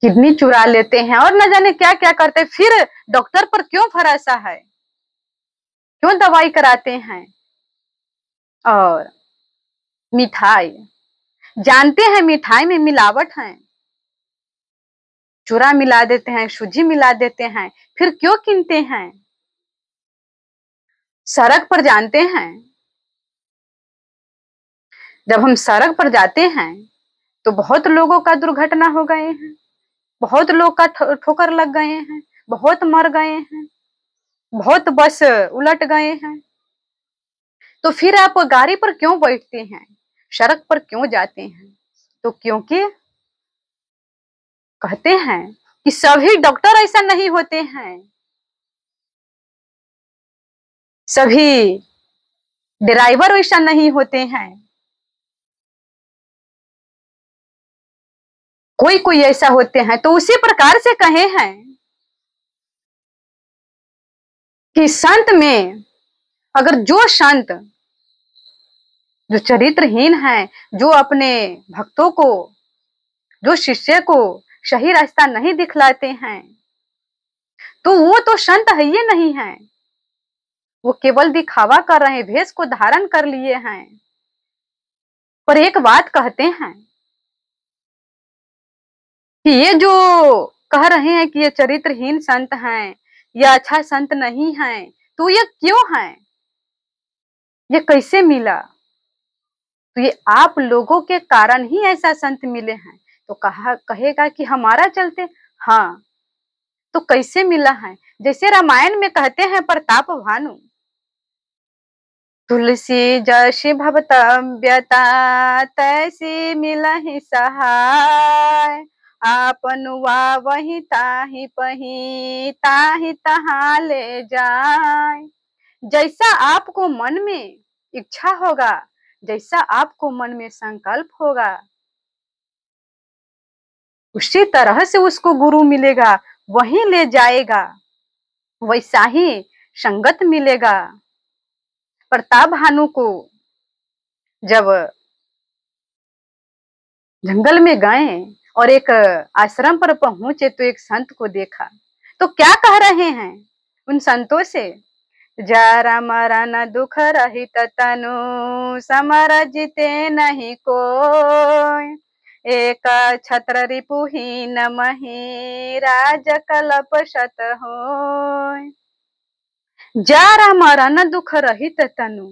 किडनी चुरा लेते हैं और न जाने क्या क्या करते हैं। फिर डॉक्टर पर क्यों भरोसा है? क्यों दवाई कराते हैं? और मिठाई जानते हैं मिठाई में मिलावट है, चूरा मिला देते हैं, सूजी मिला देते हैं, फिर क्यों कीनते हैं? सड़क पर जानते हैं, जब हम सड़क पर जाते हैं तो बहुत लोगों का दुर्घटना हो गए हैं, बहुत लोग का ठोकर लग गए हैं, बहुत मर गए हैं, बहुत बस उलट गए हैं। तो फिर आप गाड़ी पर क्यों बैठते हैं, सड़क पर क्यों जाते हैं? तो क्योंकि कहते हैं कि सभी डॉक्टर ऐसा नहीं होते हैं, सभी ड्राइवर ऐसा नहीं होते हैं, कोई कोई ऐसा होते हैं। तो उसी प्रकार से कहे हैं कि संत में अगर जो संत जो चरित्रहीन है, जो अपने भक्तों को, जो शिष्य को सही रास्ता नहीं दिखलाते हैं, तो वो तो संत है ही नहीं है, वो केवल दिखावा कर रहे हैं, भेष को धारण कर लिए हैं। पर एक बात कहते हैं कि ये जो कह रहे हैं कि ये चरित्रहीन संत हैं, ये अच्छा संत नहीं है, तो ये क्यों है, ये कैसे मिला? तो ये आप लोगों के कारण ही ऐसा संत मिले हैं। तो कहेगा कि हमारा चलते, हाँ, तो कैसे मिला है? जैसे रामायण में कहते हैं प्रताप भानु, तुलसी जैसी भवतव्यता तैसी मिलहि सहाय, आपन वही ताहि पही ताहि तहाँ ले जाए। जैसा आपको मन में इच्छा होगा, जैसा आपको मन में संकल्प होगा, उसी तरह से उसको गुरु मिलेगा, वहीं ले जाएगा, वैसा ही संगत मिलेगा। प्रताप भानु को जब जंगल में गए और एक आश्रम पर पहुंचे तो एक संत को देखा, तो क्या कह रहे हैं उन संतों से? जरा मरण दुख रहित तनु समर जिते नहीं कोई, एक छत्र रिपुहीन मही राज कल्प शत होय। जरा मरण दुख रहित तनु,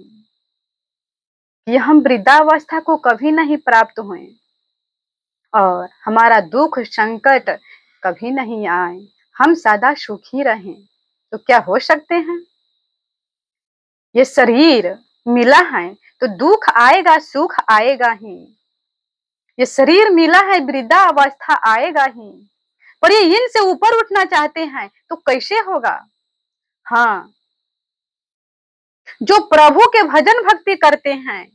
कि हम वृद्धावस्था को कभी नहीं प्राप्त हुए और हमारा दुख संकट कभी नहीं आए, हम सदा सुखी रहें, तो क्या हो सकते हैं? ये शरीर मिला है तो दुख आएगा, सुख आएगा ही। ये शरीर मिला है, वृद्धा अवस्था आएगा ही। पर ये इनसे ऊपर उठना चाहते हैं तो कैसे होगा? हाँ, जो प्रभु के भजन भक्ति करते हैं,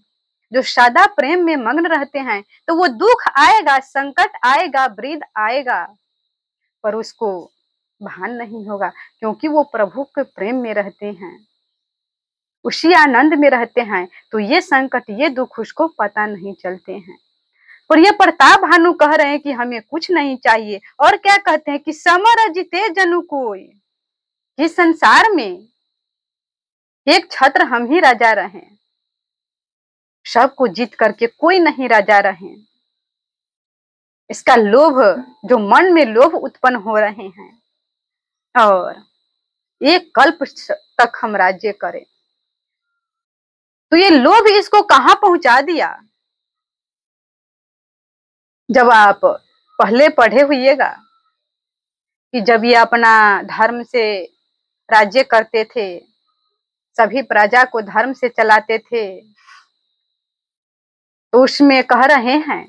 जो सदा प्रेम में मग्न रहते हैं, तो वो दुख आएगा, संकट आएगा, वृद्ध आएगा, पर उसको भान नहीं होगा, क्योंकि वो प्रभु के प्रेम में रहते हैं, उसी आनंद में रहते हैं। तो ये संकट, ये दुख उसको पता नहीं चलते हैं। और ये प्रताप भानु कह रहे हैं कि हमें कुछ नहीं चाहिए। और क्या कहते हैं कि समर जिते जनु कोई, कि संसार में एक छत्र हम ही राजा रहे, सबको जीत करके कोई नहीं राजा रहे। इसका लोभ, जो मन में लोभ उत्पन्न हो रहे हैं, और एक कल्प तक हम राज्य करें, तो ये लोभ इसको कहां पहुंचा दिया? जब आप पहले पढ़े हुईएगा कि जब ये अपना धर्म से राज्य करते थे, सभी प्रजा को धर्म से चलाते थे, तो उसमें कह रहे हैं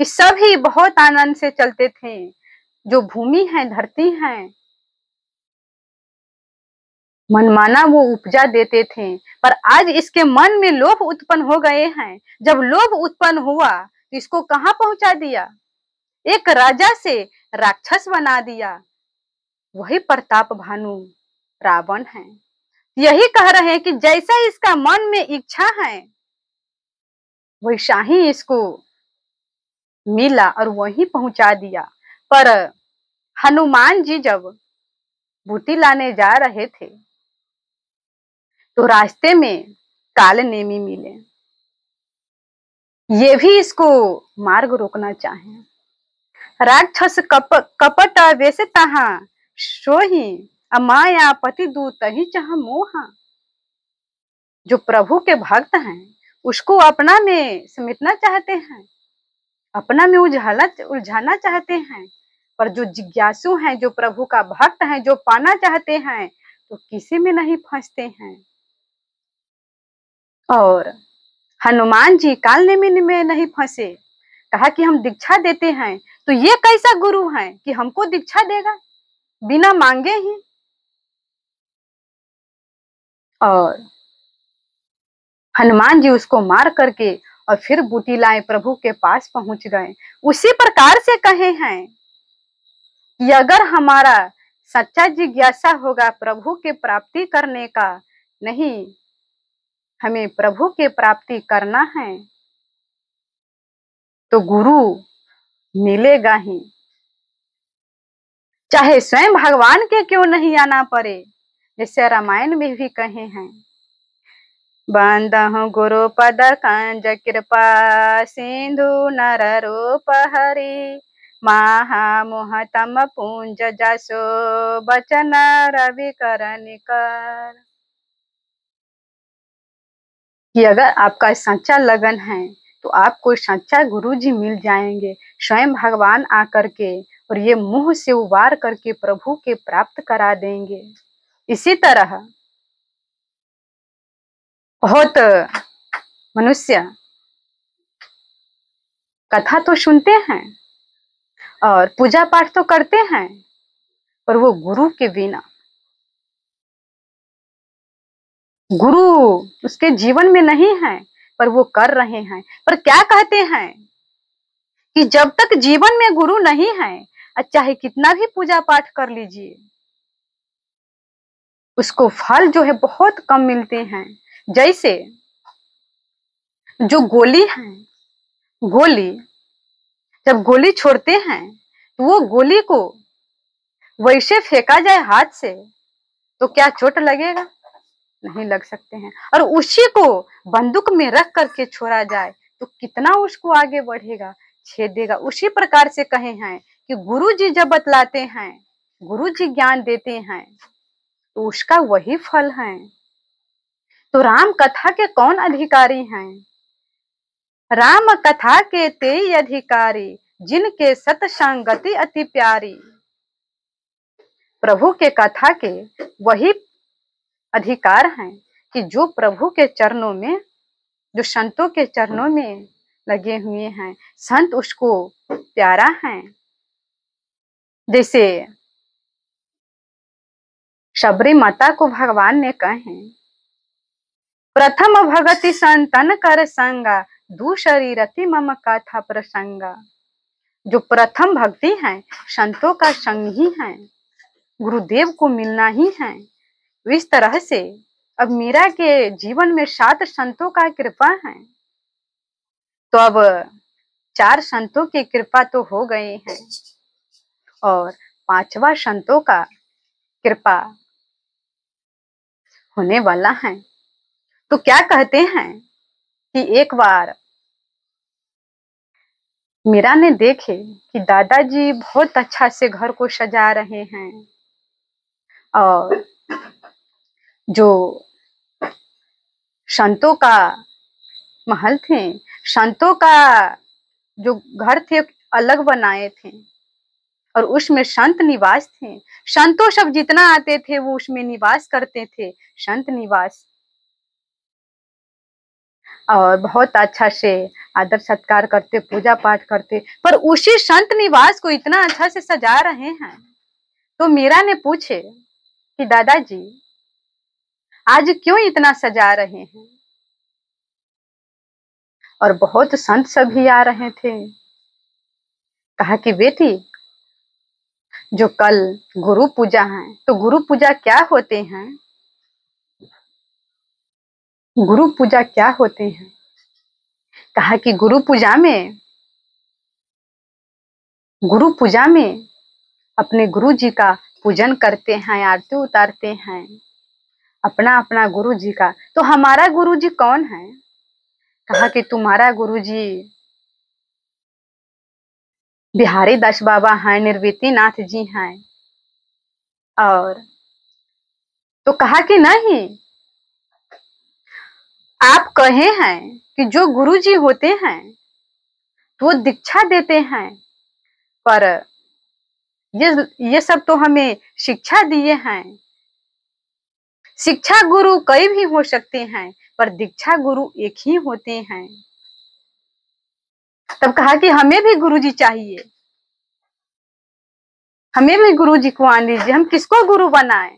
कि सभी बहुत आनंद से चलते थे। जो भूमि है, धरती है, मनमाना वो उपजा देते थे। पर आज इसके मन में लोभ उत्पन्न हो गए हैं। जब लोभ उत्पन्न हुआ तो इसको कहां पहुंचा दिया? एक राजा से राक्षस बना दिया। वही प्रताप भानु रावण है। यही कह रहे हैं कि जैसा इसका मन में इच्छा है, वैसा ही इसको मिला और वही पहुंचा दिया। पर हनुमान जी जब बूटी लाने जा रहे थे तो रास्ते में काल नेमी मिले। ये भी इसको मार्ग रोकना चाहे। राक्षस कपट वैसे तहा सोही, अमाया पति दूत ही चाह मोहा। जो प्रभु के भक्त हैं उसको अपना में समेटना चाहते हैं, अपना में उलझाना चाहते हैं, पर जो जिज्ञासु हैं, जो प्रभु का भक्त हैं, जो पाना चाहते हैं, तो किसी में नहीं फंसते हैं। और हनुमान जी काल में नहीं फंसे। कहा कि हम दीक्षा देते हैं, तो ये कैसा गुरु है कि हमको दीक्षा देगा बिना मांगे ही। और हनुमान जी उसको मार करके और फिर बूटी लाए प्रभु के पास पहुंच गए। उसी प्रकार से कहे हैं कि अगर हमारा सच्चा जिज्ञासा होगा प्रभु के प्राप्ति करने का, नहीं हमें प्रभु के प्राप्ति करना है, तो गुरु मिलेगा ही, चाहे स्वयं भगवान के क्यों नहीं आना पड़े। जैसे रामायण में भी कहे हैं, बंदहु गुरु पद कंज कृपा सिंधु नर रूप हरि, महा तम पुंज जसो बचन रवि कर निकर। कि अगर आपका सच्चा लगन है तो आपको सच्चा गुरु जी मिल जाएंगे, स्वयं भगवान आकर के, और ये मुंह से उबार करके प्रभु के प्राप्त करा देंगे। इसी तरह बहुत मनुष्य कथा तो सुनते हैं और पूजा पाठ तो करते हैं, पर वो गुरु के बिना, गुरु उसके जीवन में नहीं है, पर वो कर रहे हैं। पर क्या कहते हैं कि जब तक जीवन में गुरु नहीं है, चाहे कितना भी पूजा पाठ कर लीजिए, उसको फल जो है बहुत कम मिलते हैं। जैसे जो गोली है, गोली जब गोली छोड़ते हैं तो वो गोली को वैसे फेंका जाए हाथ से तो क्या चोट लगेगा? नहीं लग सकते हैं। और उसी को बंदूक में रख करके छोड़ा जाए तो कितना उसको आगे बढ़ेगा, छेदेगा। उसी प्रकार से कहे हैं कि गुरु जी जब बतलाते हैं, गुरु जी ज्ञान देते हैं, तो उसका वही फल है। तो राम कथा के कौन अधिकारी हैं? राम कथा के तेई अधिकारी, जिनके सत्संगति अति प्यारी। प्रभु के कथा के वही अधिकार हैं कि जो प्रभु के चरणों में, जो संतों के चरणों में लगे हुए हैं, संत उसको प्यारा है। जैसे शबरी माता को भगवान ने कहे, प्रथम भगति संतन कर संगा, दूसरी रति मम कथा प्रसंगा। जो प्रथम भक्ति है संतों का संग ही है, गुरुदेव को मिलना ही है। इस तरह से अब मीरा के जीवन में 7 संतों का कृपा है, तो अब 4 संतों की कृपा तो हो गए हैं और 5वां संतों का कृपा होने वाला है। तो क्या कहते हैं कि एक बार मीरा ने देखे कि दादाजी बहुत अच्छा से घर को सजा रहे हैं, और जो संतों का महल थे, संतों का जो घर थे अलग बनाए थे, और उसमें संत निवास थे। संतों सब जितना आते थे वो उसमें निवास करते थे, संत निवास। और बहुत अच्छा से आदर सत्कार करते, पूजा पाठ करते। पर उसी संत निवास को इतना अच्छा से सजा रहे हैं, तो मीरा ने पूछे कि दादाजी आज क्यों इतना सजा रहे हैं? और बहुत संत सभी आ रहे थे। कहा कि बेटी, जो कल गुरु पूजा है, तो गुरु पूजा क्या होते हैं? गुरु पूजा क्या होते हैं? कहा कि गुरु पूजा में अपने गुरु जी का पूजन करते हैं, आरती उतारते हैं अपना अपना गुरु जी का। तो हमारा गुरु जी कौन है? कहा कि तुम्हारा गुरुजी बिहारी दास बाबा हैं, निर्विति नाथ जी हैं। और तो कहा कि नहीं, आप कहे हैं कि जो गुरुजी होते हैं तो वो दीक्षा देते हैं, पर ये सब तो हमें शिक्षा दिए हैं। शिक्षा गुरु कई भी हो सकते हैं, पर दीक्षा गुरु एक ही होते हैं। तब कहा कि हमें भी गुरुजी चाहिए, हमें भी गुरुजी को आन लीजिए, हम किसको गुरु बनाएं।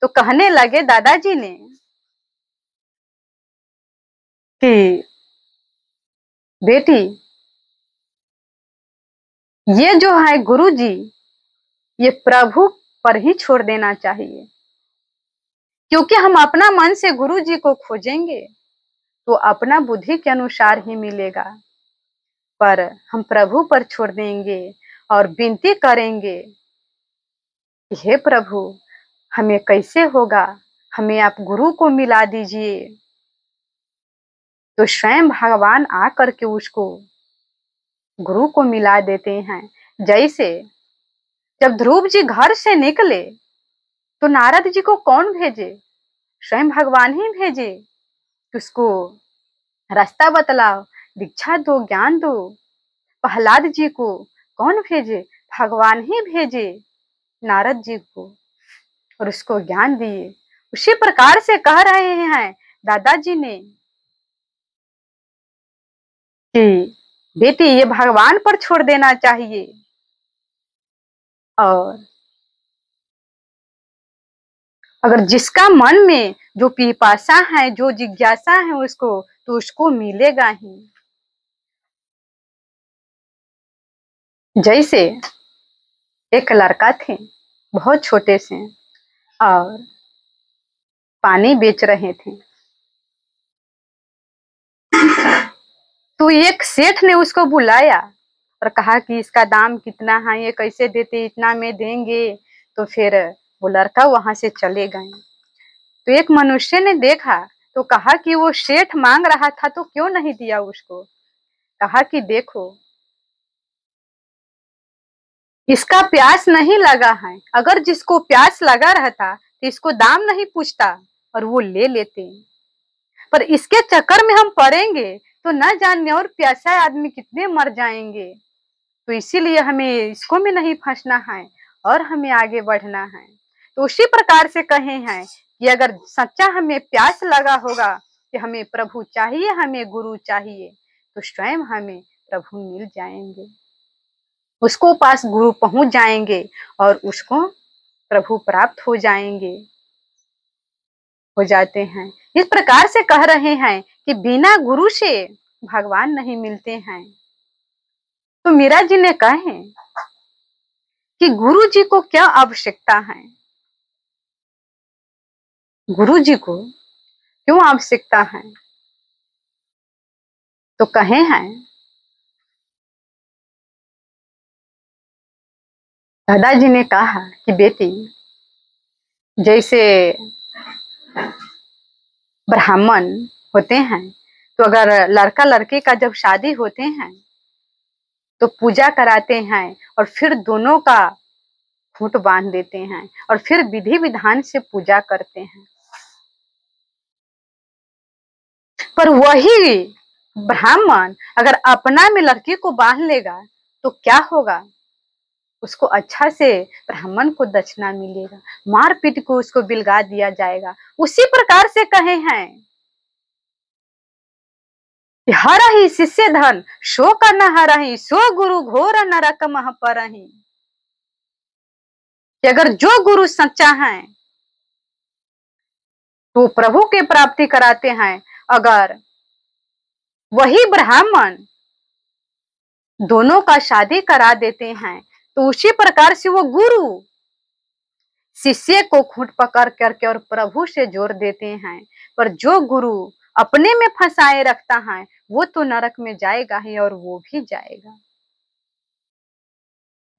तो कहने लगे दादाजी ने कि बेटी, ये जो है गुरुजी, ये प्रभु पर ही छोड़ देना चाहिए, क्योंकि हम अपना मन से गुरुजी को खोजेंगे तो अपना बुद्धि के अनुसार ही मिलेगा, पर हम प्रभु पर छोड़ देंगे और विनती करेंगे कि हे प्रभु, हमें कैसे होगा, हमें आप गुरु को मिला दीजिए। तो स्वयं भगवान आकर के उसको गुरु को मिला देते हैं। जैसे जब ध्रुव जी घर से निकले तो नारद जी को कौन भेजे? स्वयं भगवान ही भेजे, उसको रास्ता बतलाओ, दीक्षा दो, ज्ञान दो। प्रहलाद जी को कौन भेजे? भगवान ही भेजे नारद जी को, और उसको ज्ञान दिए। उसी प्रकार से कह रहे हैं दादाजी ने कि बेटी, ये भगवान पर छोड़ देना चाहिए। और अगर जिसका मन में जो पिपासा है, जो जिज्ञासा है उसको, तो उसको मिलेगा ही। जैसे एक लड़का थे, बहुत छोटे से, और पानी बेच रहे थे। तो एक सेठ ने उसको बुलाया और कहा कि इसका दाम कितना है, ये कैसे देते? इतना में देंगे। तो फिर वो लड़का वहां से चले गए। तो एक मनुष्य ने देखा तो कहा कि वो सेठ मांग रहा था तो क्यों नहीं दिया उसको? कहा कि देखो, इसका प्यास नहीं लगा है, अगर जिसको प्यास लगा रहता तो इसको दाम नहीं पूछता और वो ले लेते, पर इसके चक्कर में हम पड़ेंगे तो न जाने और प्यासा आदमी कितने मर जाएंगे। तो इसीलिए हमें इसको में नहीं फंसना है और हमें आगे बढ़ना है। तो उसी प्रकार से कहे हैं कि अगर सच्चा हमें प्यास लगा होगा कि हमें प्रभु चाहिए, हमें गुरु चाहिए, तो स्वयं हमें प्रभु मिल जाएंगे, उसको पास गुरु पहुंच जाएंगे और उसको प्रभु प्राप्त हो जाएंगे, हो जाते हैं। इस प्रकार से कह रहे हैं कि बिना गुरु से भगवान नहीं मिलते हैं। तो मीरा जी ने कहे कि गुरु जी को क्या आवश्यकता है, गुरु जी को क्यों आवश्यकता है? तो कहे हैं दादाजी ने कहा कि बेटी, जैसे ब्राह्मण होते हैं तो अगर लड़का लड़की का जब शादी होते हैं तो पूजा कराते हैं और फिर दोनों का खूंट बांध देते हैं और फिर विधि विधान से पूजा करते हैं। पर वही ब्राह्मण अगर अपना में लड़की को बांध लेगा तो क्या होगा? उसको अच्छा से ब्राह्मण को दक्षिणा मिलेगा, मार पीट को उसको बिलगा दिया जाएगा। उसी प्रकार से कहे हैं हर ही शिष्य धन शो का न हरही, सो गुरु घोर नरक मह परही। कि अगर जो गुरु सच्चा है तो प्रभु के प्राप्ति कराते हैं, अगर वही ब्राह्मण दोनों का शादी करा देते हैं तो उसी प्रकार से वो गुरु शिष्य को खूंट पकड़ करके और प्रभु से जोड़ देते हैं। पर जो गुरु अपने में फंसाए रखता है वो तो नरक में जाएगा ही, और वो भी जाएगा।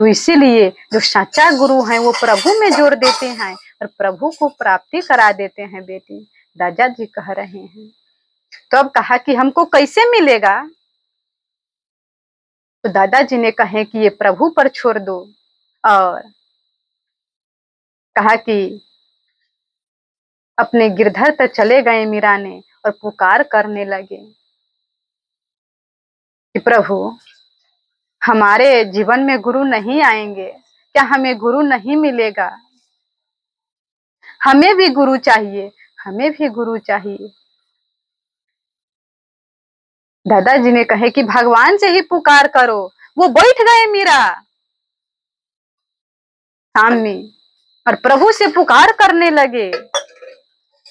तो इसीलिए जो सच्चा गुरु है वो प्रभु में जोड़ देते हैं और प्रभु को प्राप्ति करा देते हैं। बेटी, दादा जी कह रहे हैं तो अब कहा कि हमको कैसे मिलेगा? तो दादाजी ने कहे कि ये प्रभु पर छोड़ दो, और कहा कि अपने गिरधर तक चले गए मीरा ने और पुकार करने लगे कि प्रभु, हमारे जीवन में गुरु नहीं आएंगे क्या? हमें गुरु नहीं मिलेगा? हमें भी गुरु चाहिए, हमें भी गुरु चाहिए। दादाजी ने कहे कि भगवान से ही पुकार करो। वो बैठ गए मीरा सामने और प्रभु से पुकार करने लगे,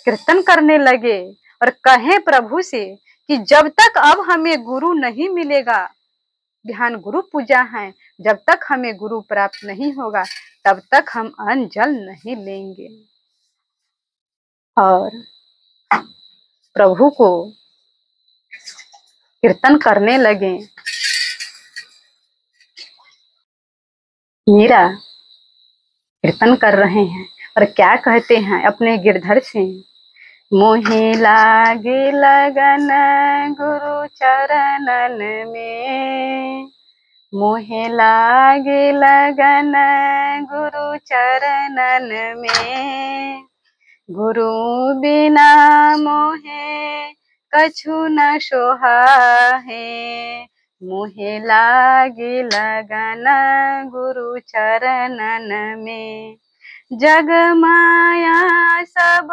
कीर्तन करने लगे और कहे प्रभु से कि जब तक अब हमें गुरु नहीं मिलेगा, ध्यान गुरु पूजा है, जब तक हमें गुरु प्राप्त नहीं होगा तब तक हम अन्न जल नहीं लेंगे। और प्रभु को कीर्तन करने लगे। मीरा कीर्तन कर रहे हैं और क्या कहते हैं अपने गिरधर से? मोहि लागे लगन गुरु चरणन में, मोहे लागे लगन गुरु चरणन में, गुरु बिना मोहे कछु न सोहाहे, मोहे लागे लगन गुरु चरणन में, जग माया सब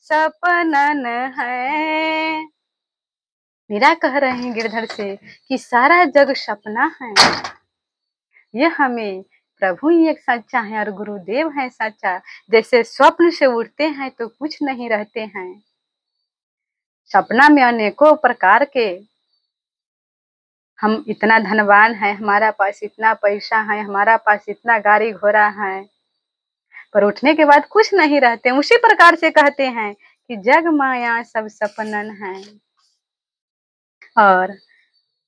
सपनन है। मीरा कह रहे हैं गिरधर से कि सारा जग सपना है, ये हमें प्रभु ही एक सच्चा है और गुरुदेव है सच्चा। जैसे स्वप्न से उठते हैं तो कुछ नहीं रहते हैं, सपना में अनेकों प्रकार के, हम इतना धनवान है, हमारा पास इतना पैसा है, हमारा पास इतना गाड़ी घोड़ा है, पर उठने के बाद कुछ नहीं रहते। उसी प्रकार से कहते हैं कि जग माया सब सपनन है। और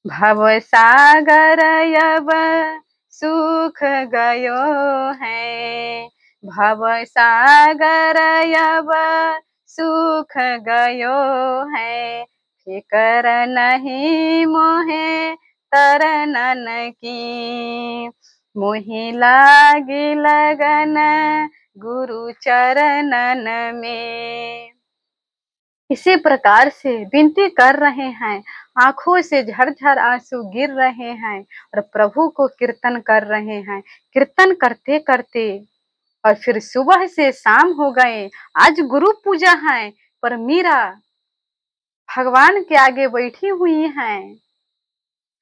भव सागर अब सुख गयो है, भव सागर अब सुख गयो है, फिकर नहीं मोहे तरनन की, मोहि लागे लगन गुरु चरणन में। इसी प्रकार से विनती कर रहे हैं, आंखों से झरझर आंसू गिर रहे हैं और प्रभु को कीर्तन कर रहे हैं। कीर्तन करते करते और फिर सुबह से शाम हो गए। आज गुरु पूजा है, पर मीरा भगवान के आगे बैठी हुई हैं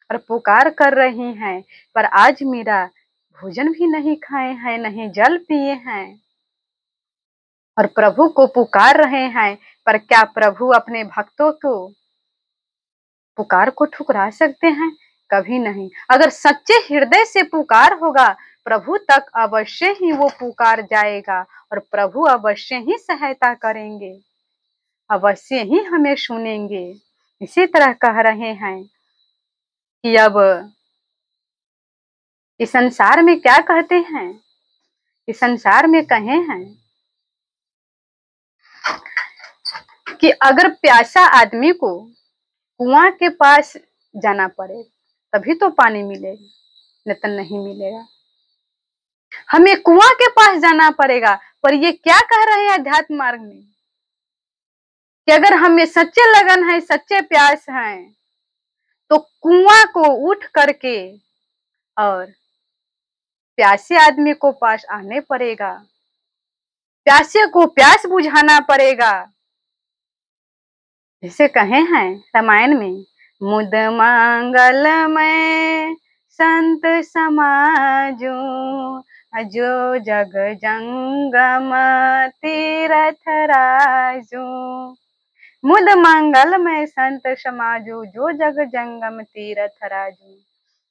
और पुकार कर रही हैं, पर आज मीरा भोजन भी नहीं खाए हैं, नहीं जल पिए हैं और प्रभु को पुकार रहे हैं। पर क्या प्रभु अपने भक्तों को पुकार को ठुकरा सकते हैं? कभी नहीं। अगर सच्चे हृदय से पुकार होगा, प्रभु तक अवश्य ही वो पुकार जाएगा और प्रभु अवश्य ही सहायता करेंगे, अवश्य ही हमें सुनेंगे। इसी तरह कह रहे हैं कि अब इस संसार में क्या कहते हैं, इस संसार में कहे हैं कि अगर प्यासा आदमी को कुआं के पास जाना पड़े तभी तो पानी मिलेगा, नहीं तो नहीं मिलेगा। हमें कुआं के पास जाना पड़ेगा। पर ये क्या कह रहे हैं अध्यात्म मार्ग में कि अगर हमें सच्चे लगन है, सच्चे प्यास है, तो कुआं को उठ करके और प्यासे आदमी को पास आने पड़ेगा, प्यासे को प्यास बुझाना पड़ेगा। जैसे कहे हैं रामायण में, मुद मंगल में संत समाजो, जो जग जंगम तीरथ राजू, मुद मंगल में संत समाजो, जो जग जंगम तीरथ राजू।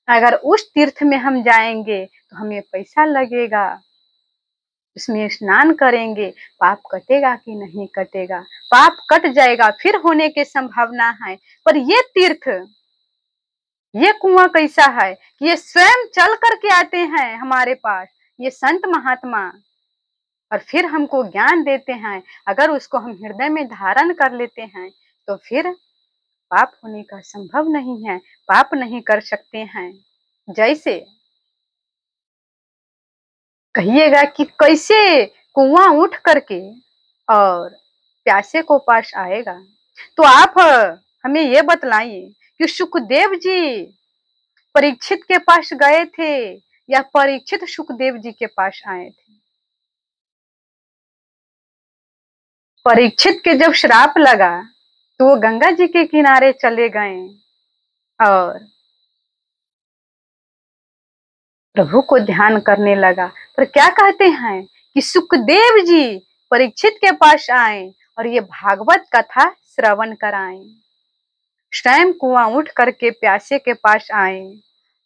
अगर उस तीर्थ में हम जाएंगे तो हमें पैसा लगेगा, उसमें स्नान करेंगे, पाप कटेगा कि नहीं कटेगा? पाप कट जाएगा, फिर होने की संभावना है। पर ये तीर्थ, ये कुआं कैसा है कि ये स्वयं चल करके आते हैं हमारे पास, ये संत महात्मा, और फिर हमको ज्ञान देते हैं। अगर उसको हम हृदय में धारण कर लेते हैं तो फिर पाप होने का संभव नहीं है, पाप नहीं कर सकते हैं। जैसे कहिएगा कि कैसे कुआं उठ करके और प्यासे को पास आएगा, तो आप हमें ये बतलाइए कि सुखदेव जी परीक्षित के पास गए थे या परीक्षित सुखदेव जी के पास आए थे? परीक्षित के जब श्राप लगा तो वो गंगा जी के किनारे चले गए और प्रभु को ध्यान करने लगा। पर क्या कहते हैं कि सुखदेव जी परीक्षित के पास आए और ये भागवत कथा श्रवण कराएं। स्वयं कुआं उठ करके प्यासे के पास आए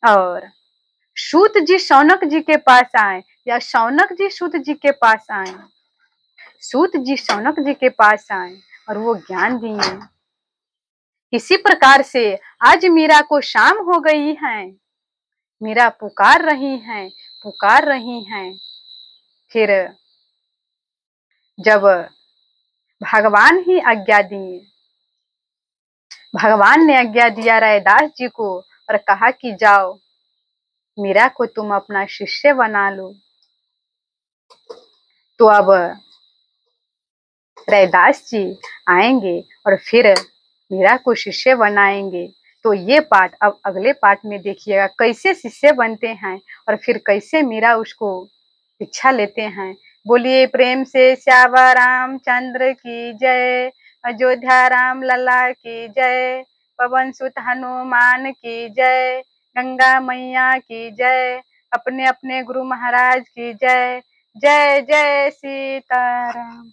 और सूत जी शौनक जी के पास आए या शौनक जी सूत जी के पास आए। सूत जी शौनक जी के पास आए और वो ज्ञान दिए। इसी प्रकार से आज मीरा को शाम हो गई है, मीरा पुकार रही हैं, पुकार रही हैं। फिर जब भगवान ही आज्ञा दिए, भगवान ने आज्ञा दिया रैदास जी को और कहा कि जाओ मीरा को तुम अपना शिष्य बना लो। तो अब रैदास जी आएंगे और फिर मीरा को शिष्य बनाएंगे। तो ये पाठ अब अगले पाठ में देखिएगा कैसे शिष्य बनते हैं और फिर कैसे मीरा उसको दीक्षा लेते हैं। बोलिए प्रेम से श्यावर रामचंद्र की जय, अयोध्या राम लला की जय, पवन सुत हनुमान की जय, गंगा मैया की जय, अपने अपने गुरु महाराज की जय। जय जय सीताराम।